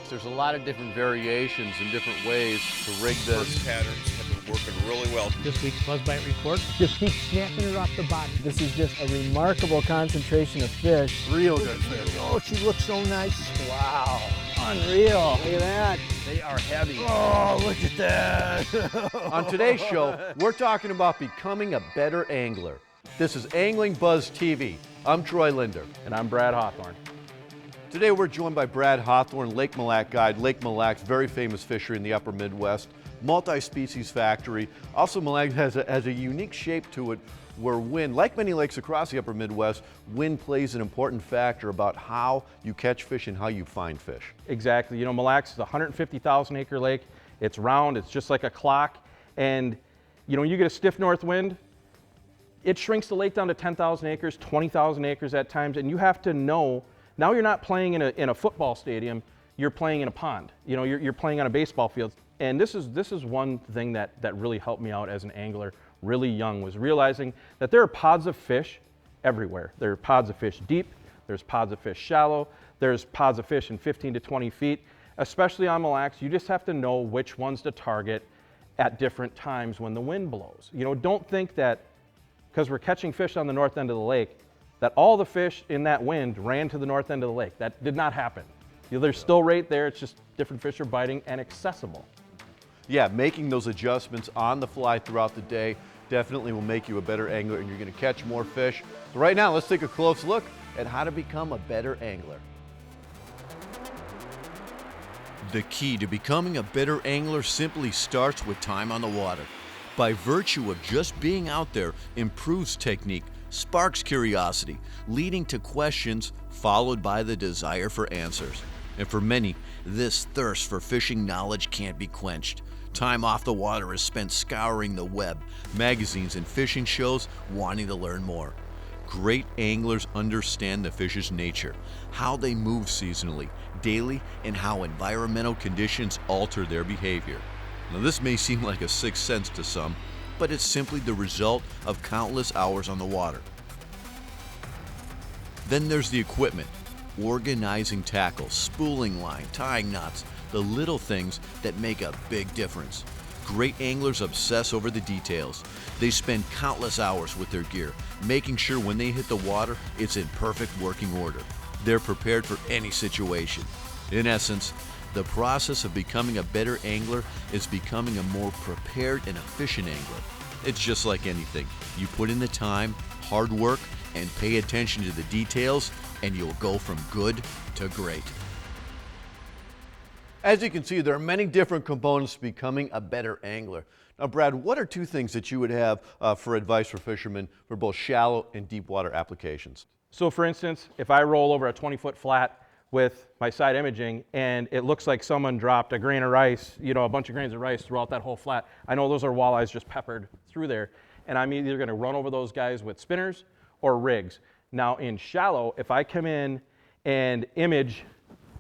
lakes, there's a lot of different variations and different ways to rig this. Patterns have been working really well. This week's Buzz Bite report, just keep snapping it off the bottom. This is just a remarkable concentration of fish. Real good fish. Oh, she looks so nice. Wow, unreal. Look at that. They are heavy. Oh, look at that. On today's show, we're talking about becoming a better angler. This is AnglingBuzz TV. I'm Troy Linder. And I'm Brad Hawthorne. Today we're joined by Brad Hawthorne, Lake Malac guide. Lake Malac, very famous fishery in the upper Midwest, multi-species factory. Also, Malac has a unique shape to it where wind, like many lakes across the upper Midwest, wind plays an important factor about how you catch fish and how you find fish. Exactly. You know, Malac's is a 150,000 acre lake. It's round, it's just like a clock. And, you know, when you get a stiff north wind, it shrinks the lake down to 10,000 acres, 20,000 acres at times, and you have to know, now you're not playing in a football stadium, you're playing in a pond. You know, you're playing on a baseball field. And this is one thing that really helped me out as an angler, really young, was realizing that there are pods of fish everywhere. There are pods of fish deep, there's pods of fish shallow, there's pods of fish in 15 to 20 feet. Especially on Mille Lacs, you just have to know which ones to target at different times when the wind blows. You know, don't think that because we're catching fish on the north end of the lake, that all the fish in that wind ran to the north end of the lake. That did not happen. You know, they're still right there, it's just different fish are biting and accessible. Yeah, making those adjustments on the fly throughout the day definitely will make you a better angler and you're going to catch more fish. So right now, let's take a close look at how to become a better angler. The key to becoming a better angler simply starts with time on the water. By virtue of just being out there improves technique, sparks curiosity, leading to questions followed by the desire for answers. And for many, this thirst for fishing knowledge can't be quenched. Time off the water is spent scouring the web, magazines, and fishing shows, wanting to learn more. Great anglers understand the fish's nature, how they move seasonally, daily, and how environmental conditions alter their behavior. Now, this may seem like a sixth sense to some, but it's simply the result of countless hours on the water. Then there's the equipment, organizing tackle, spooling line, tying knots, the little things that make a big difference. Great anglers obsess over the details. They spend countless hours with their gear, making sure when they hit the water, it's in perfect working order. They're prepared for any situation. In essence, the process of becoming a better angler is becoming a more prepared and efficient angler. It's just like anything. You put in the time, hard work, and pay attention to the details, and you'll go from good to great. As you can see, there are many different components to becoming a better angler. Now, Brad, what are two things that you would have for advice for fishermen for both shallow and deep water applications? So for instance, if I roll over a 20-foot flat with my side imaging and it looks like someone dropped a grain of rice, you know, a bunch of grains of rice throughout that whole flat, I know those are walleyes just peppered through there, and I'm either going to run over those guys with spinners or rigs. Now in shallow, if I come in and image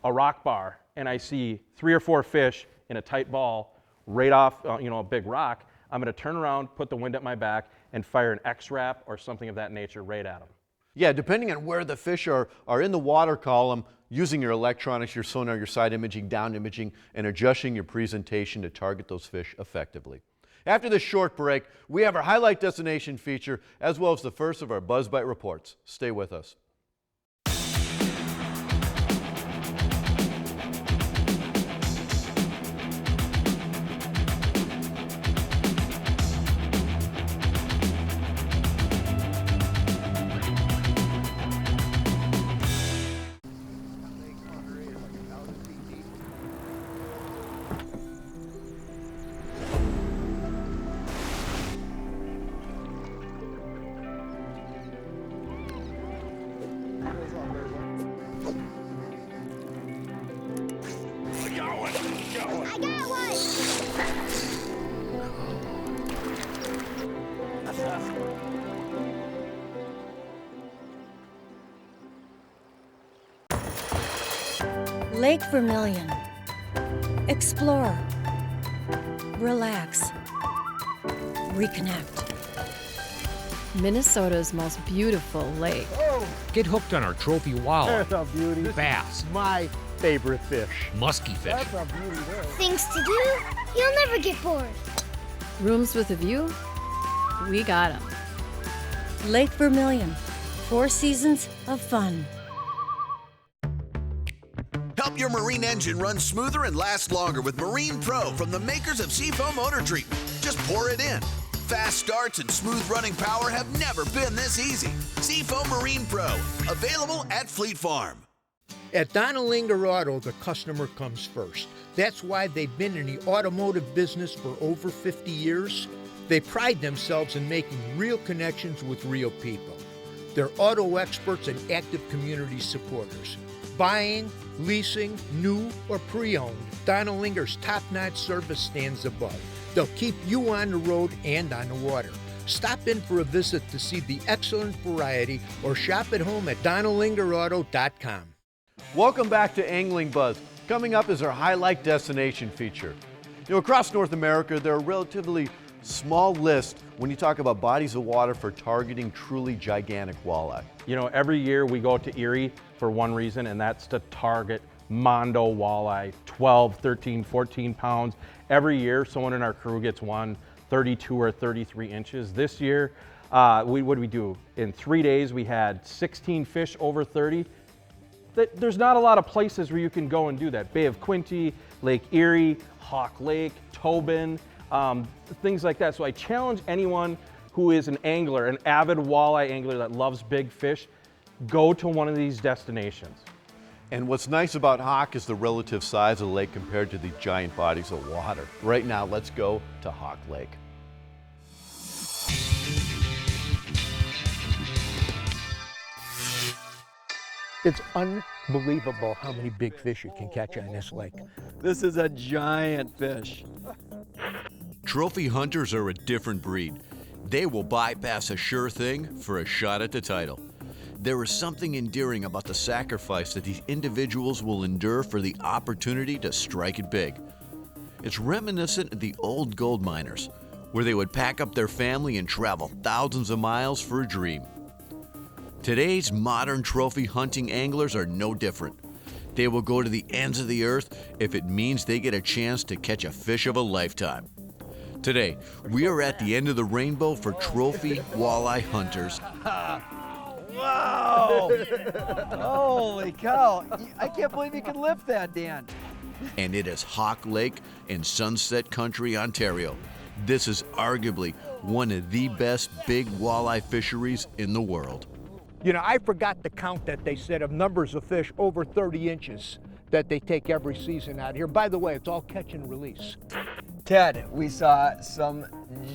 a rock bar and I see 3 or 4 fish in a tight ball right off a big rock, I'm going to turn around, put the wind at my back, and fire an X-Rap or something of that nature right at them. Yeah, depending on where the fish are in the water column, using your electronics, your sonar, your side imaging, down imaging, and adjusting your presentation to target those fish effectively. After this short break, we have our highlight destination feature as well as the first of our Buzz Bite reports. Stay with us. Lake Vermilion. Explore. Relax. Reconnect. Minnesota's most beautiful lake. Get hooked on our trophy walleye, There's a beauty. bass, My favorite fish. Musky fish. That's a beauty there. Things to do? You'll never get bored. Rooms with a view? We got 'em. Lake Vermilion, 4 seasons of fun. Help your marine engine run smoother and last longer with Marine Pro from the makers of Seafoam Motor Treatment. Just pour it in. Fast starts and smooth running power have never been this easy. Seafoam Marine Pro, available at Fleet Farm. At Donalinger Auto, the customer comes first. That's why they've been in the automotive business for over 50 years. They pride themselves in making real connections with real people. They're auto experts and active community supporters. Buying, leasing, new or pre-owned, Donalinger's top-notch service stands above. They'll keep you on the road and on the water. Stop in for a visit to see the excellent variety or shop at home at DonalingerAuto.com. Welcome back to Angling Buzz. Coming up is our highlight destination feature. Across North America, there are a relatively small list when you talk about bodies of water for targeting truly gigantic walleye. Every year we go to Erie for one reason, and that's to target Mondo walleye, 12, 13, 14 pounds. Every year, someone in our crew gets one 32 or 33 inches. This year, what did we do? In 3 days, we had 16 fish over 30. There's not a lot of places where you can go and do that. Bay of Quinte, Lake Erie, Hawk Lake, Tobin, things like that. So I challenge anyone who is an angler, an avid walleye angler that loves big fish, go to one of these destinations. And what's nice about Hawk is the relative size of the lake compared to the giant bodies of water. Right now, let's go to Hawk Lake. It's unbelievable how many big fish you can catch on this lake. This is a giant fish. Trophy hunters are a different breed. They will bypass a sure thing for a shot at the title. There is something endearing about the sacrifice that these individuals will endure for the opportunity to strike it big. It's reminiscent of the old gold miners, where they would pack up their family and travel thousands of miles for a dream. Today's modern trophy hunting anglers are no different. They will go to the ends of the earth if it means they get a chance to catch a fish of a lifetime. Today, we are at the end of the rainbow for trophy walleye hunters. Wow! Holy cow! I can't believe you can lift that, Dan. And it is Hawk Lake in Sunset Country, Ontario. This is arguably one of the best big walleye fisheries in the world. I forgot the count that they said of numbers of fish over 30 inches that they take every season out here. By the way, it's all catch and release. Ted, we saw some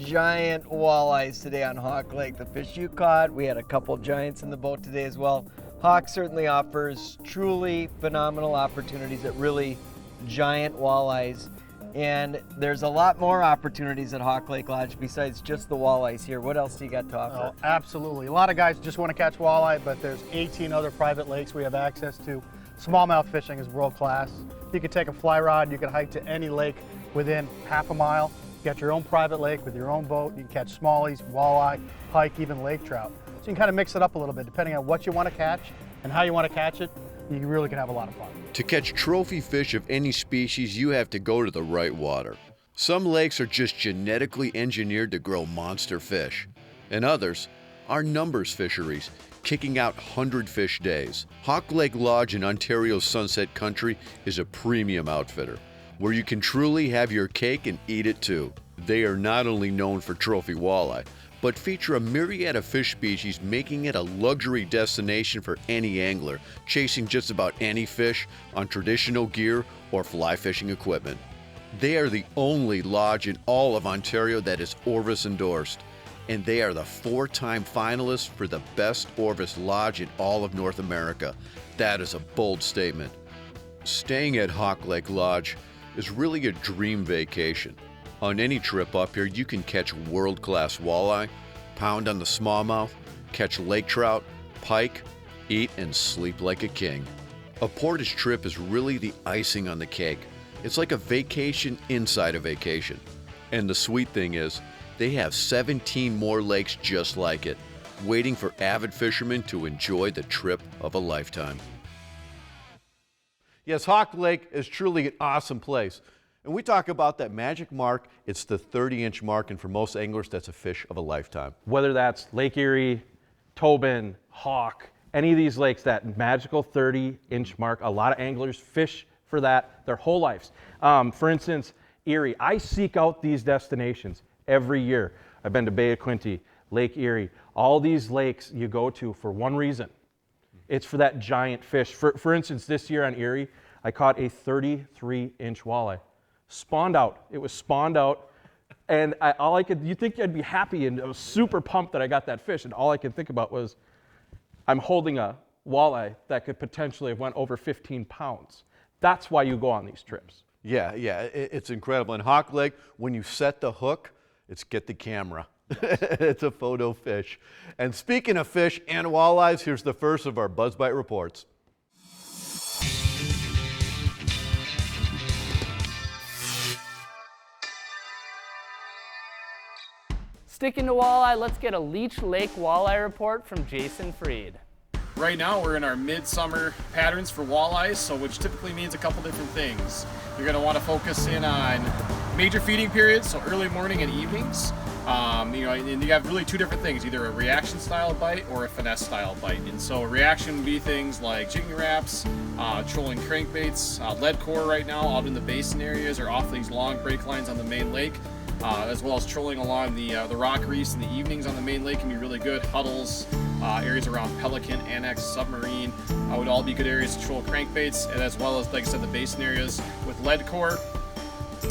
giant walleyes today on Hawk Lake. The fish you caught, we had a couple giants in the boat today as well. Hawk certainly offers truly phenomenal opportunities at really giant walleyes. And there's a lot more opportunities at Hawk Lake Lodge besides just the walleyes here. What else do you got to offer? Oh, absolutely. A lot of guys just want to catch walleye, but there's 18 other private lakes we have access to. Smallmouth fishing is world class. You can take a fly rod, you can hike to any lake within half a mile. You got your own private lake with your own boat. You can catch smallies, walleye, pike, even lake trout. So you can kind of mix it up a little bit depending on what you want to catch and how you want to catch it. You really can have a lot of fun. To catch trophy fish of any species, you have to go to the right water. Some lakes are just genetically engineered to grow monster fish, and others are numbers fisheries, kicking out 100-fish days. Hawk Lake Lodge in Ontario's Sunset Country is a premium outfitter, where you can truly have your cake and eat it too. They are not only known for trophy walleye, but feature a myriad of fish species, making it a luxury destination for any angler chasing just about any fish on traditional gear or fly fishing equipment. They are the only lodge in all of Ontario that is Orvis endorsed, and they are the 4-time finalists for the best Orvis lodge in all of North America. That is a bold statement. Staying at Hawk Lake Lodge is really a dream vacation. On any trip up here, you can catch world-class walleye, pound on the smallmouth, catch lake trout, pike, eat and sleep like a king. A Portage trip is really the icing on the cake. It's like a vacation inside a vacation. And the sweet thing is, they have 17 more lakes just like it, waiting for avid fishermen to enjoy the trip of a lifetime. Yes, Hawk Lake is truly an awesome place. And we talk about that magic mark. It's the 30-inch mark, and for most anglers, that's a fish of a lifetime. Whether that's Lake Erie, Tobin, Hawk, any of these lakes, that magical 30-inch mark, a lot of anglers fish for that their whole lives. For instance, Erie, I seek out these destinations every year. I've been to Bay of Quinte, Lake Erie, all these lakes you go to for one reason. It's for that giant fish. For instance, this year on Erie, I caught a 33-inch walleye. Spawned out. It was spawned out. And you'd think I'd be happy, and I was super pumped that I got that fish. And all I could think about was, I'm holding a walleye that could potentially have went over 15 pounds. That's why you go on these trips. Yeah, it's incredible. And Hawk Lake, when you set the hook, it's get the camera. It's a photo fish. And speaking of fish and walleyes, here's the first of our Buzz Bite reports. Sticking to walleye, let's get a Leech Lake walleye report from Jason Freed. Right now we're in our midsummer patterns for walleyes, so which typically means a couple different things. You're going to want to focus in on major feeding periods, so early morning and evenings. And you have really two different things, either a reaction style bite or a finesse style bite. And so a reaction would be things like jigging wraps, trolling crankbaits, lead core right now out in the basin areas or off these long break lines on the main lake. As well as trolling along the rock reefs in the evenings on the main lake can be really good. Huddles, areas around Pelican, Annex, Submarine would all be good areas to troll crankbaits, and as well as, like I said, the basin areas with lead core.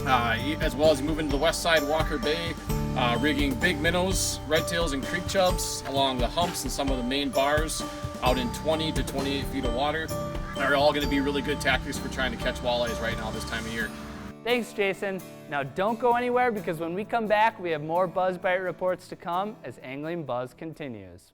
As well as moving to the west side, Walker Bay, rigging big minnows, redtails, and creek chubs along the humps and some of the main bars out in 20 to 28 feet of water are all going to be really good tactics for trying to catch walleyes right now this time of year. Thanks, Jason. Now don't go anywhere, because when we come back, we have more Buzz Bite reports to come as Angling Buzz continues.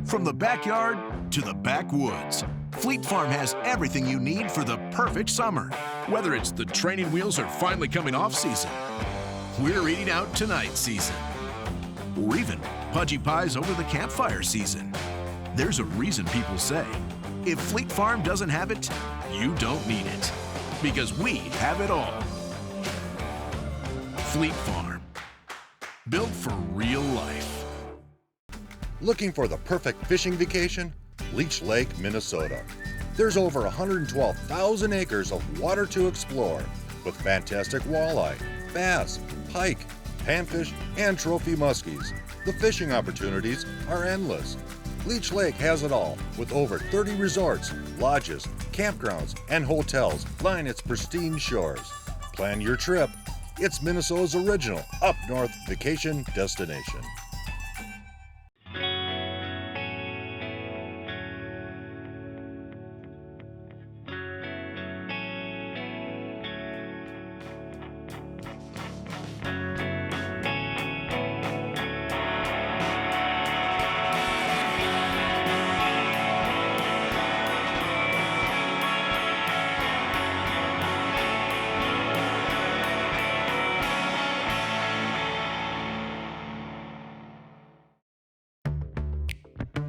From the backyard to the backwoods, Fleet Farm has everything you need for the perfect summer. Whether it's the training wheels are finally coming off season, we're eating out tonight season, or even pudgy pies over the campfire season. There's a reason people say, if Fleet Farm doesn't have it, you don't need it. Because we have it all. Fleet Farm, built for real life. Looking for the perfect fishing vacation? Leech Lake, Minnesota. There's over 112,000 acres of water to explore, with fantastic walleye, bass, pike, panfish, and trophy muskies. The fishing opportunities are endless. Leech Lake has it all, with over 30 resorts, lodges, campgrounds, and hotels line its pristine shores. Plan your trip. It's Minnesota's original up-north vacation destination.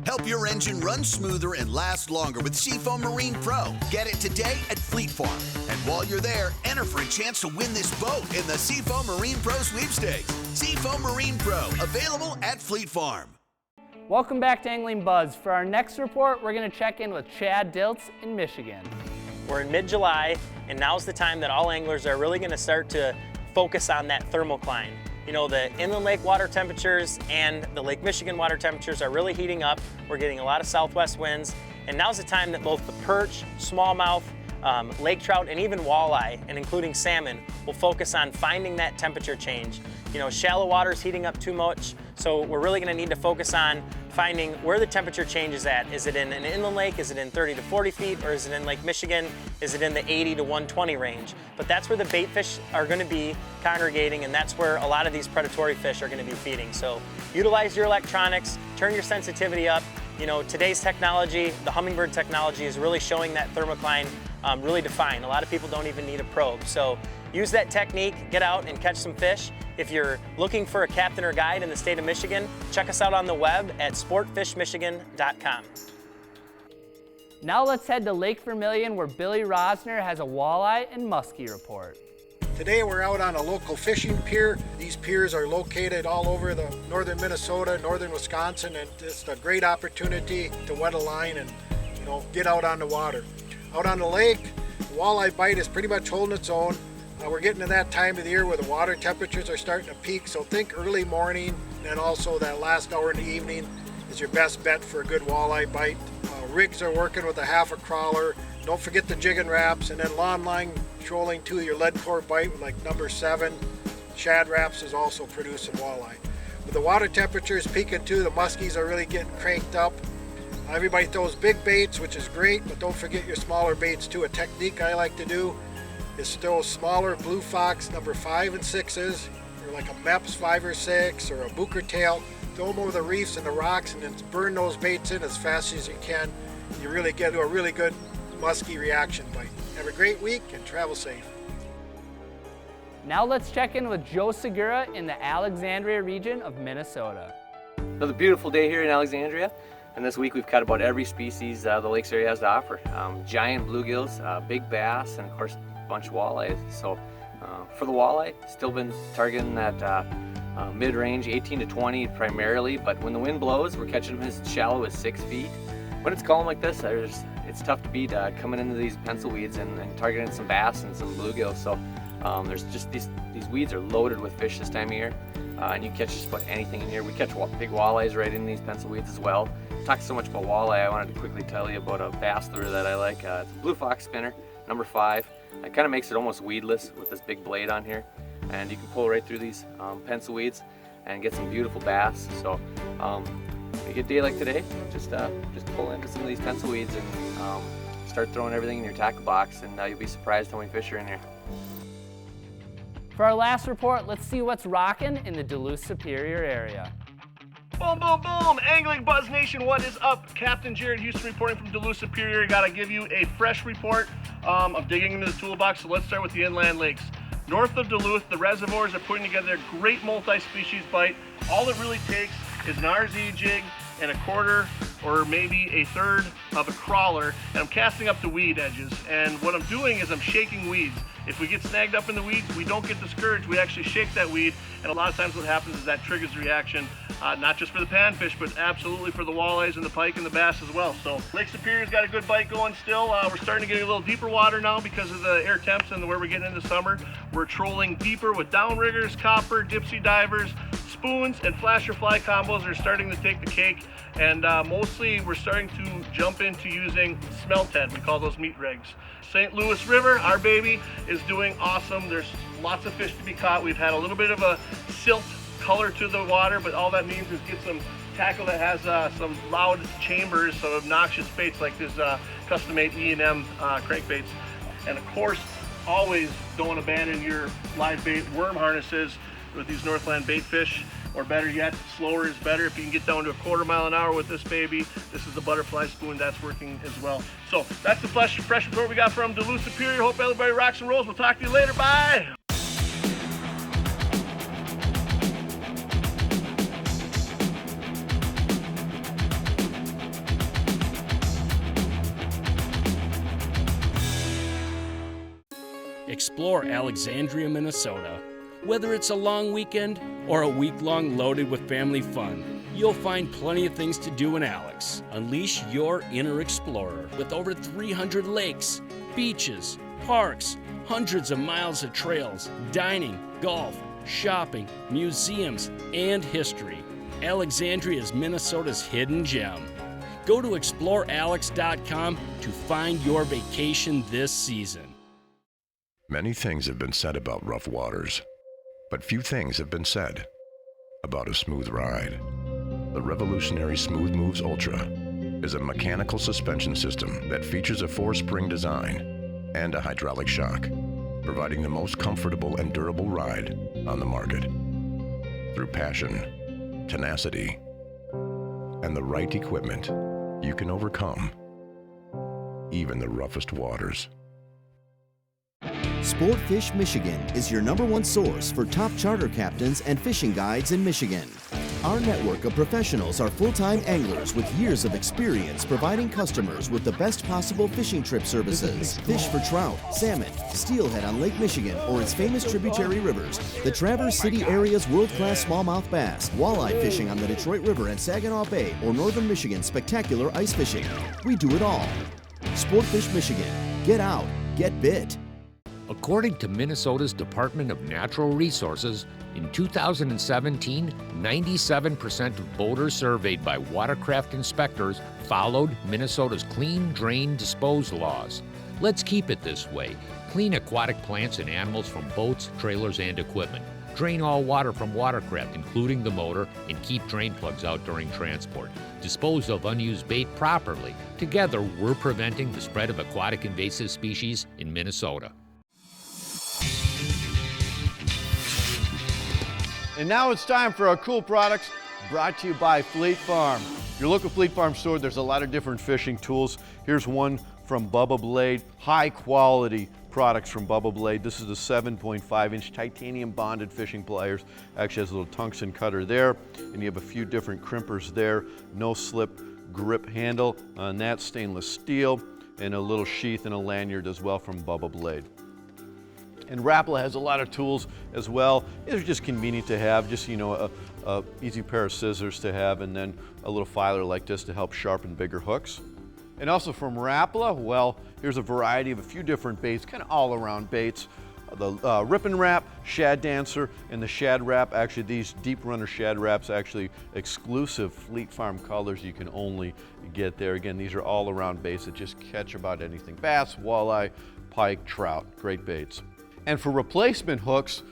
Help your engine run smoother and last longer with Seafoam Marine Pro. Get it today at Fleet Farm. And while you're there, enter for a chance to win this boat in the Seafoam Marine Pro sweepstakes. Seafoam Marine Pro, available at Fleet Farm. Welcome back to Angling Buzz. For our next report, we're going to check in with Chad Diltz in Michigan. We're in mid-July, and now's the time that all anglers are really going to start to focus on that thermocline. You know, the inland lake water temperatures and the Lake Michigan water temperatures are really heating up. We're getting a lot of southwest winds, and now's the time that both the perch, smallmouth, lake trout, and even walleye, and including salmon, will focus on finding that temperature change. You know, shallow water is heating up too much, so we're really going to need to focus on finding where the temperature change is at. Is it in an inland lake? Is it in 30 to 40 feet? Or is it in Lake Michigan? Is it in the 80 to 120 range? But that's where the bait fish are going to be congregating, and that's where a lot of these predatory fish are going to be feeding. So utilize your electronics, turn your sensitivity up, You know, today's technology, the Humminbird technology, is really showing that thermocline really defined. A lot of people don't even need a probe. So use that technique, get out and catch some fish. If you're looking for a captain or guide in the state of Michigan, check us out on the web at sportfishmichigan.com. Now let's head to Lake Vermilion, where Billy Rosner has a walleye and muskie report. Today we're out on a local fishing pier. These piers are located all over the northern Minnesota, northern Wisconsin, and it's a great opportunity to wet a line and, you know, get out on the water. Out on the lake, the walleye bite is pretty much holding its own. We're getting to that time of the year where the water temperatures are starting to peak, so think early morning and also that last hour in the evening is your best bet for a good walleye bite. Rigs are working with a half a crawler. Don't forget the jigging wraps, and then lawn line trolling to your lead core bite with like number 7. Shad wraps is also producing walleye. With the water temperatures peaking too, the muskies are really getting cranked up. Everybody throws big baits, which is great, but don't forget your smaller baits too. A technique I like to do is throw smaller blue fox number 5 and 6s, or like a Meps 5 or 6, or a booker tail. Throw them over the reefs and the rocks and then burn those baits in as fast as you can. You really get a really good musky reaction bite. Have a great week and travel safe. Now let's check in with Joe Segura in the Alexandria region of Minnesota. Another beautiful day here in Alexandria, and this week we've caught about every species the lakes area has to offer. Giant bluegills, big bass, and of course a bunch of walleyes. So for the walleye, still been targeting that mid-range, 18 to 20 primarily, but when the wind blows, we're catching them as shallow as 6 feet. When it's calm like this, it's tough to beat coming into these pencil weeds and targeting some bass and some bluegills. So there's just these weeds are loaded with fish this time of year, and you catch just about anything in here. We catch big walleyes right in these pencil weeds as well. Talked so much about walleye, I wanted to quickly tell you about a bass lure that I like. It's a blue fox spinner, number 5. It kind of makes it almost weedless with this big blade on here, and you can pull right through these pencil weeds and get some beautiful bass. So a good day like today, just pull into some of these pencil weeds and start throwing everything in your tackle box, and you'll be surprised how many fish are in here. For our last report, let's see what's rocking in the Duluth Superior area. Boom, boom, boom! AnglingBuzz Nation, what is up? Captain Jared Houston reporting from Duluth Superior. Gotta give you a fresh report. I'm digging into the toolbox, so let's start with the inland lakes. North of Duluth, the reservoirs are putting together a great multi-species bite. All it really takes is an RZ jig and a quarter or maybe a third of a crawler, and I'm casting up the weed edges. And what I'm doing is I'm shaking weeds. If we get snagged up in the weeds, we don't get discouraged. We actually shake that weed, and a lot of times what happens is that triggers the reaction, not just for the panfish, but absolutely for the walleyes and the pike and the bass as well. So Lake Superior's got a good bite going still. We're starting to get a little deeper water now because of the air temps and where we're getting into summer. We're trolling deeper with downriggers, copper, dipsy divers, spoons, and flasher fly combos are starting to take the cake. And mostly we're starting to jump into using smelt head. We call those meat rigs. St. Louis River, our baby, is doing awesome. There's lots of fish to be caught. We've had a little bit of a silt color to the water, but all that means is get some tackle that has some loud chambers, some obnoxious baits like this custom-made E&M crankbaits. And of course, always don't abandon your live bait worm harnesses with these Northland bait fish. Or better yet, slower is better. If you can get down to a quarter mile an hour with this baby, this is the butterfly spoon, that's working as well. So that's the fresh report we got from Duluth Superior. Hope everybody rocks and rolls. We'll talk to you later. Bye. Explore Alexandria, Minnesota. Whether it's a long weekend or a week-long loaded with family fun, you'll find plenty of things to do in Alex. Unleash your inner explorer with over 300 lakes, beaches, parks, hundreds of miles of trails, dining, golf, shopping, museums, and history. Alexandria is Minnesota's hidden gem. Go to explorealex.com to find your vacation this season. Many things have been said about rough waters, but few things have been said about a smooth ride. The revolutionary Smooth Moves Ultra is a mechanical suspension system that features a 4-spring design and a hydraulic shock, providing the most comfortable and durable ride on the market. Through passion, tenacity, and the right equipment, you can overcome even the roughest waters. Sportfish Michigan is your #1 source for top charter captains and fishing guides in Michigan. Our network of professionals are full-time anglers with years of experience providing customers with the best possible fishing trip services. Fish for trout, salmon, steelhead on Lake Michigan or its famous tributary rivers, the Traverse City area's world-class smallmouth bass, walleye fishing on the Detroit River and Saginaw Bay, or northern Michigan's spectacular ice fishing. We do it all. Sportfish Michigan. Get out. Get bit. According to Minnesota's Department of Natural Resources, in 2017, 97% of boaters surveyed by watercraft inspectors followed Minnesota's clean, drain, dispose laws. Let's keep it this way. Clean aquatic plants and animals from boats, trailers, and equipment. Drain all water from watercraft, including the motor, and keep drain plugs out during transport. Dispose of unused bait properly. Together, we're preventing the spread of aquatic invasive species in Minnesota. And now it's time for our cool products brought to you by Fleet Farm. Your local Fleet Farm store, there's a lot of different fishing tools. Here's one from Bubba Blade, high quality products from Bubba Blade. This is the 7.5-inch titanium bonded fishing pliers. Actually has a little tungsten cutter there, and you have a few different crimpers there. No slip grip handle on that, stainless steel, and a little sheath and a lanyard as well from Bubba Blade. And Rapala has a lot of tools as well. They're just convenient to have, just, you know, a easy pair of scissors to have, and then a little filer like this to help sharpen bigger hooks. And also from Rapala, well, here's a variety of a few different baits, kind of all around baits. The Rip and Wrap, Shad Dancer, and the Shad Wrap. Actually, these Deep Runner Shad Wraps actually exclusive Fleet Farm colors you can only get there. Again, these are all around baits that just catch about anything. Bass, walleye, pike, trout, great baits. And for replacement hooks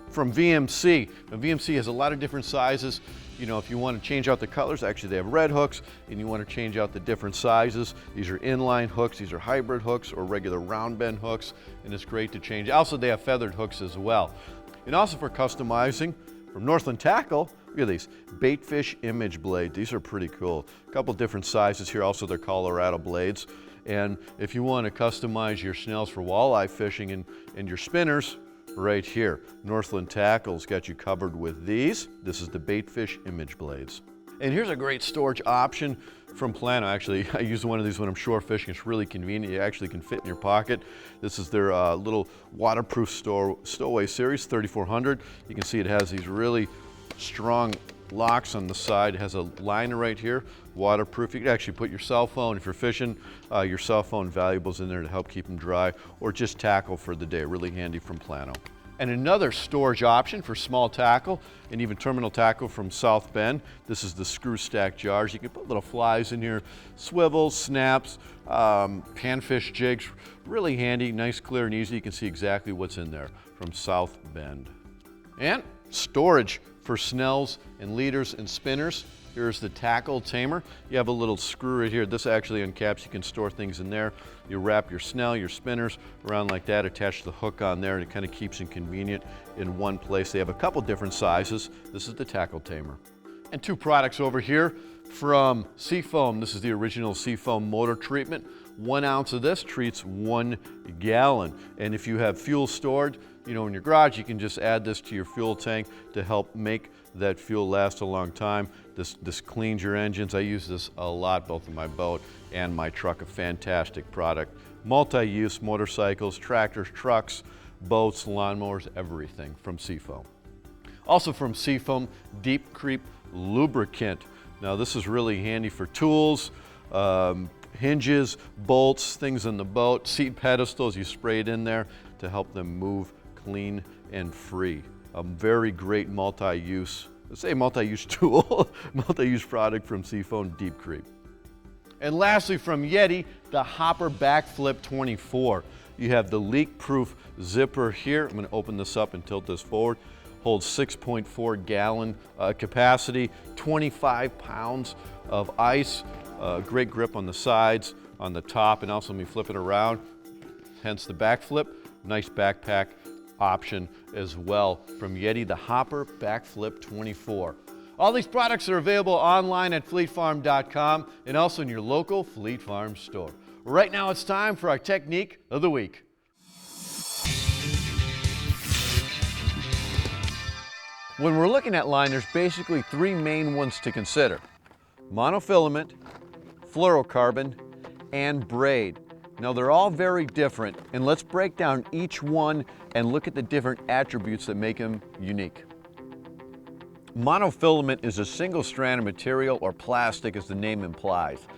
from VMC. Now, VMC has a lot of different sizes. You know, if you want to change out the colors, actually they have red hooks, and you want to change out the different sizes. These are inline hooks, these are hybrid hooks or regular round bend hooks, and it's great to change. Also, they have feathered hooks as well. And also for customizing, from Northland Tackle, look at these, Baitfish Image Blade. These are pretty cool. A couple different sizes here, also they're Colorado blades. And if you want to customize your snells for walleye fishing and your spinners, right here, Northland Tackle's got you covered with these. This is the Baitfish Image Blades. And here's a great storage option from Plano. Actually, I use one of these when I'm shore fishing. It's really convenient. You actually can fit in your pocket. This is their little waterproof stowaway series, 3400. You can see it has these really strong locks on the side. It has a liner right here, waterproof. You can actually put your cell phone, if you're fishing, your cell phone valuables in there to help keep them dry, or just tackle for the day. Really handy from Plano. And another storage option for small tackle and even terminal tackle from South Bend. This is the screw stack jars. You can put little flies in here, swivels, snaps, panfish jigs. Really handy, nice, clear, and easy. You can see exactly what's in there from South Bend. And storage for snells and leaders and spinners. Here's the tackle tamer. You have a little screw right here. This actually uncaps. You can store things in there. You wrap your snell, your spinners around like that, attach the hook on there, and it kind of keeps it convenient in one place. They have a couple different sizes. This is the tackle tamer. And two products over here from Seafoam. This is the original Seafoam motor treatment. 1 ounce of this treats 1 gallon. And if you have fuel stored, you know, in your garage, you can just add this to your fuel tank to help make that fuel last a long time. This cleans your engines. I use this a lot, both in my boat and my truck. A fantastic product. Multi-use motorcycles, tractors, trucks, boats, lawnmowers, everything from Seafoam. Also from Seafoam, Deep Creep Lubricant. Now this is really handy for tools, hinges, bolts, things in the boat, seat pedestals. You spray it in there to help them move clean and free. A very great multi-use, let's say multi-use tool, multi-use product from Seafoam, Deep Creep. And lastly from Yeti, the Hopper Backflip 24. You have the leak-proof zipper here. I'm going to open this up and tilt this forward. Holds 6.4 gallon capacity, 25 pounds of ice, great grip on the sides, on the top, and also let me flip it around, hence the backflip. Nice backpack option as well from Yeti, the Hopper Backflip 24. All these products are available online at fleetfarm.com and also in your local Fleet Farm store. Right now it's time for our technique of the week. When we're looking at line, there's basically three main ones to consider: monofilament, fluorocarbon, and braid. Now they're all very different, and let's break down each one and look at the different attributes that make them unique. Monofilament is a single strand of material, or plastic as the name implies.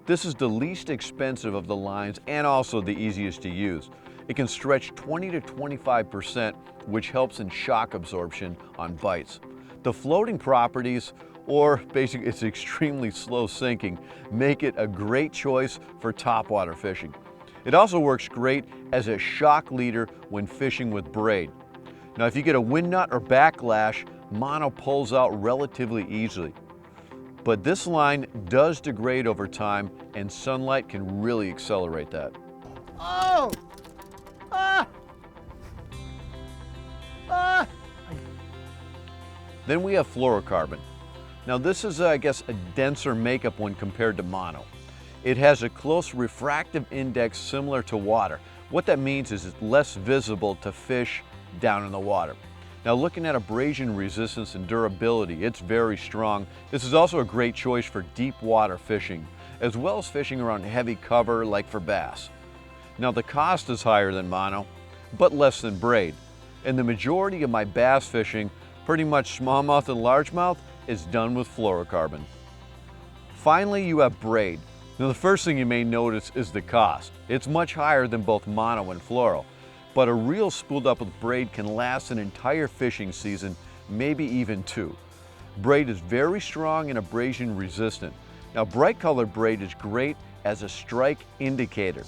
This is the least expensive of the lines and also the easiest to use. It can stretch 20 to 25%, which helps in shock absorption on bites. The floating properties, or basically its extremely slow sinking, make it a great choice for topwater fishing. It also works great as a shock leader when fishing with braid. Now if you get a wind nut or backlash, mono pulls out relatively easily. But this line does degrade over time, and sunlight can really accelerate that. Oh! Ah! Ah! Then we have fluorocarbon. Now this is, I guess, a denser makeup when compared to mono. It has a close refractive index similar to water. What that means is it's less visible to fish down in the water. Now looking at abrasion resistance and durability, it's very strong. This is also a great choice for deep water fishing, as well as fishing around heavy cover like for bass. Now the cost is higher than mono, but less than braid. And the majority of my bass fishing, pretty much smallmouth and largemouth, is done with fluorocarbon. Finally, you have braid. Now the first thing you may notice is the cost. It's much higher than both mono and fluoro, but a reel spooled up with braid can last an entire fishing season, maybe even two. Braid is very strong and abrasion resistant. Now bright colored braid is great as a strike indicator.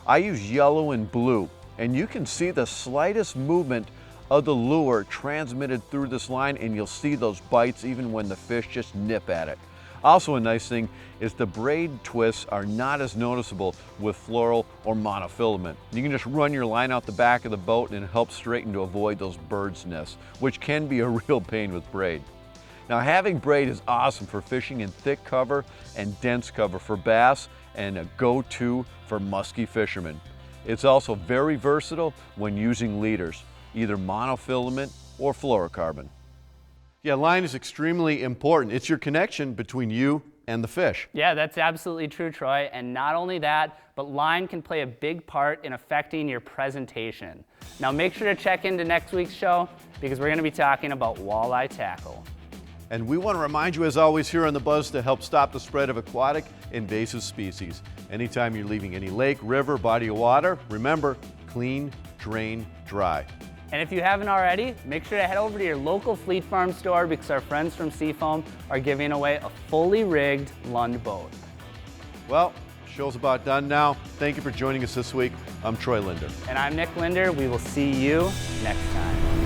I use yellow and blue, and you can see the slightest movement of the lure transmitted through this line, and you'll see those bites even when the fish just nip at it. Also a nice thing is the braid twists are not as noticeable with fluoro or monofilament. You can just run your line out the back of the boat and it helps straighten to avoid those bird's nests, which can be a real pain with braid. Now having braid is awesome for fishing in thick cover and dense cover for bass, and a go-to for musky fishermen. It's also very versatile when using leaders, either monofilament or fluorocarbon. Yeah, line is extremely important. It's your connection between you and the fish. Yeah, that's absolutely true, Troy. And not only that, but line can play a big part in affecting your presentation. Now make sure to check into next week's show, because we're going to be talking about walleye tackle. And we want to remind you, as always, here on The Buzz, to help stop the spread of aquatic invasive species. Anytime you're leaving any lake, river, body of water, remember, clean, drain, dry. And if you haven't already, make sure to head over to your local Fleet Farm store, because our friends from Seafoam are giving away a fully rigged Lund boat. Well, show's about done now. Thank you for joining us this week. I'm Troy Linder. And I'm Nick Linder. We will see you next time.